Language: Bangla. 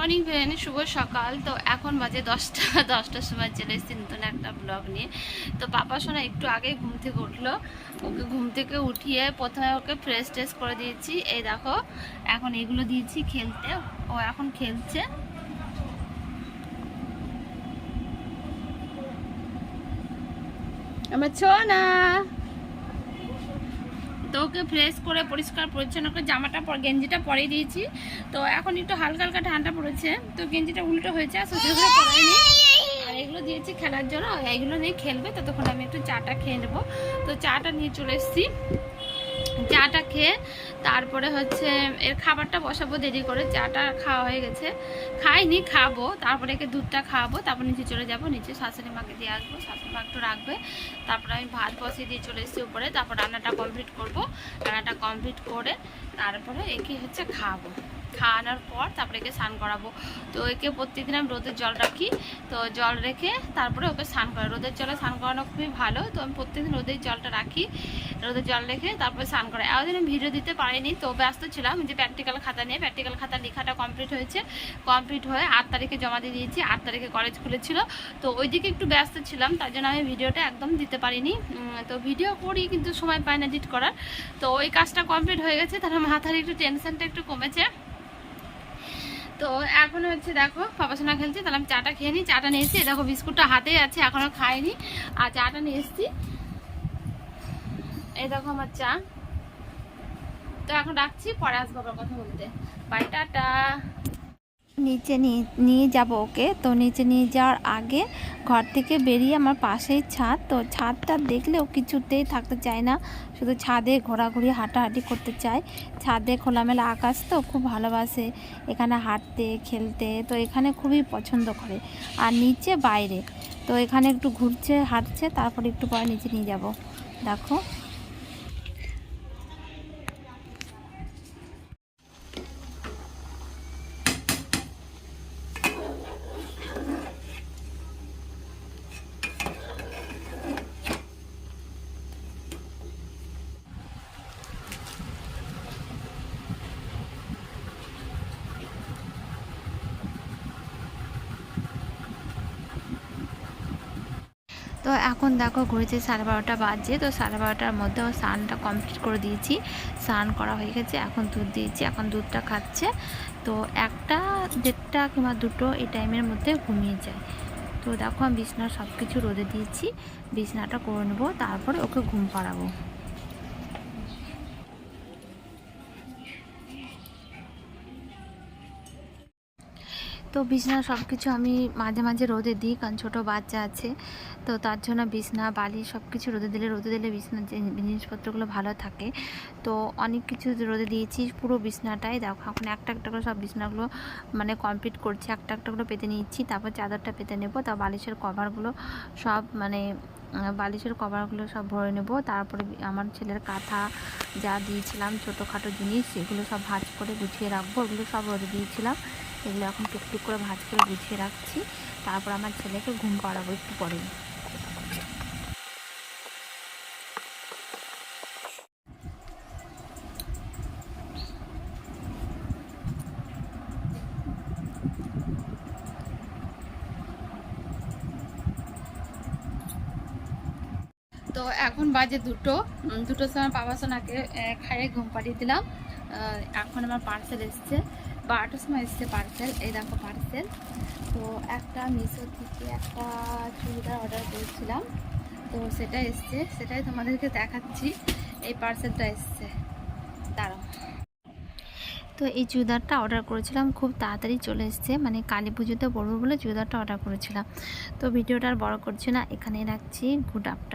মর্নিং ফ্রেন্ড, শুভ সকাল। তো এখন বাজে 10টার সময় চলে এসেছি নতুন একটা ব্লগ নিয়ে। তো পাপা সোনা একটু আগে ঘুম থেকে উঠলো। ওকে ঘুম থেকে উঠিয়ে প্রথমে ওকে ফ্রেশ ট্রেশ করে দিয়েছি। এই দেখো এখন এগুলো দিয়েছি খেলতে, ও এখন খেলছে। আমার সোনা তো ওকে ফ্রেশ করে পরিষ্কার পরিচ্ছন্ন করে জামাটা গেঞ্জিটা পরিয়ে দিয়েছি। তো এখন একটু হালকা হালকা ঠান্ডা পড়েছে, তো গেঞ্জিটা উল্টো হয়েছে আর সুন্দর করে পরাইনি। আর এগুলো দিয়েছি খেলার জন্য, এইগুলো নিয়ে খেলবে। ততক্ষণ আমি একটু চাটা খেয়ে নেবো। তো চাটা নিয়ে চলে এসেছি। চাটা খেয়ে তারপরে হচ্ছে এর খাবারটা বসাবো দেরি করে। চাটা খাওয়া হয়ে গেছে, খাইনি, খাবো। তারপরে একে দুধটা খাওয়াবো, তারপর নিচে চলে যাব। নিচে শাশুড়ি মাকে দিয়ে আসবো, শাশুড়ি মা একটু রাখবে। তারপরে আমি ভাত বসিয়ে দিয়ে চলে এসেছি উপরে। তারপর রান্নাটা কমপ্লিট করব। রান্নাটা কমপ্লিট করে তারপরে একে হচ্ছে খাওয়াবো। খাওয়ানোর পর তারপরে একে স্নান করাবো। তো একে প্রত্যেকদিন আমি রোদের জল রাখি, তো জল রেখে তারপরে ওকে স্নান করাই। রোদের জলে স্নান করানো খুবই ভালো, তো আমি প্রত্যেকদিন রোদের জলটা রাখি। রোদের জল রেখে তারপরে স্নান করাই। এতদিন ভিডিও দিতে পারিনি, তো ব্যস্ত ছিলাম যে প্র্যাকটিক্যাল খাতা নিয়ে। প্র্যাকটিক্যাল খাতা লেখাটা কমপ্লিট হয়েছে, কমপ্লিট হয়ে 8 তারিখে জমা দিয়ে দিয়েছি। 8 তারিখে কলেজ খুলেছিল, তো ওইদিকে একটু ব্যস্ত ছিলাম, তার জন্য আমি ভিডিওটা একদম দিতে পারিনি। তো ভিডিও করি কিন্তু সময় পাই না এডিট করার। তো ওই কাজটা কমপ্লিট হয়ে গেছে, তার মাথার একটু টেনশনটা একটু কমেছে। তো এখন হচ্ছে দেখো পাপাসোনা খেলছে, তাহলে আমি চাটা খেয়ে নিই। চাটা নিয়ে এসেছি, দেখো বিস্কুটটা হাতে আছে, এখনও খাইনি। আর চাটা নিয়ে এসেছি, এই দেখো আমার চা। তো এখন রাখছি, পরে আসবো আবার কথা বলতে। বাই, টাটা। নিচে নিয়ে যাব ওকে। তো নিচে নিয়ে যাওয়ার আগে ঘর থেকে বেরিয়ে আমার পাশেই ছাদ, তো ছাদটা দেখলে ও কিছুতেই থাকতে চায় না, শুধু ছাদে ঘোরাঘুরি হাঁটাহাঁটি করতে চায়। ছাদে খোলামেলা আকাশ, তো খুব ভালোবাসে এখানে হাঁটতে খেলতে, তো এখানে খুবই পছন্দ করে। আর নিচে বাইরে, তো এখানে একটু ঘুরছে হাঁটছে, তারপরে একটু পরে নিচে নিয়ে যাব। দেখো তো এখন দেখো ঘুরেছে 12:30 বাজে। তো 12:30টার মধ্যে ও স্নানটা কমপ্লিট করে দিয়েছি, স্নান করা হয়ে গেছে। এখন দুধ দিয়েছি, এখন দুধটা খাচ্ছে। তো 1টা 1:30 কিংবা 2টো এই টাইমের মধ্যে ঘুমিয়ে যায়। তো দেখো আমি বিছানা সব কিছু রোদে দিয়েছি, বিছানাটা করে নেবো, তারপরে ওকে ঘুম পাড়াবো। তো বিছানা সব কিছু আমি মাঝে মাঝে রোদে দিই, কারণ ছোটো বাচ্চা আছে, তো তার জন্য বিছানা বালি সব কিছু রোদে দিলে বিছানার যে জিনিসপত্রগুলো ভালো থাকে। তো অনেক কিছু রোদে দিয়েছি পুরো বিছানাটাই। দেখো এখন একটা একটা করে সব বিছানাগুলো মানে কমপ্লিট করছি, একটা একটা করে পেতে নিচ্ছি, তারপর চাদরটা পেতে নেবো। তা বালিশের কভারগুলো সব মানে বালিশের কভারগুলো সব ভরে নেব। তারপরে আমার ছেলের কাঁথা যা দিয়েছিলাম ছোটোখাটো জিনিস, সেগুলো সব ভাঁজ করে গুছিয়ে রাখবো। এগুলো সব রোদে দিয়েছিলাম, এগুলো এখন টুকটুক করে ভাঁজ করে গুছিয়ে রাখছি। তারপর আমার ছেলেকে ঘুম পাড়াবো একটু পরে। তো এখন বাজে 2টোর সময় পাপাসোনাকে খাইয়ে ঘুম পাড়িয়ে দিলাম। এখন আমার পার্সেল এসছে, 12টার সময় এসছে পার্সেল। এই দেখো পার্সেল। তো একটা মিশো থেকে একটা চুড়িদার অর্ডার করেছিলাম, তো সেটা এসছে, সেটাই তোমাদেরকে দেখাচ্ছি। এই পার্সেলটা এসছে, দাঁড়াও। তো এই চুড়িদারটা অর্ডার করেছিলাম, খুব তাড়াতাড়ি চলে এসছে, মানে কালী পুজোতে পরবো বলে চুড়িদারটা অর্ডার করেছিলাম। তো ভিডিওটা আর বড় করছি না, এখানেই রাখছি। Good afternoon.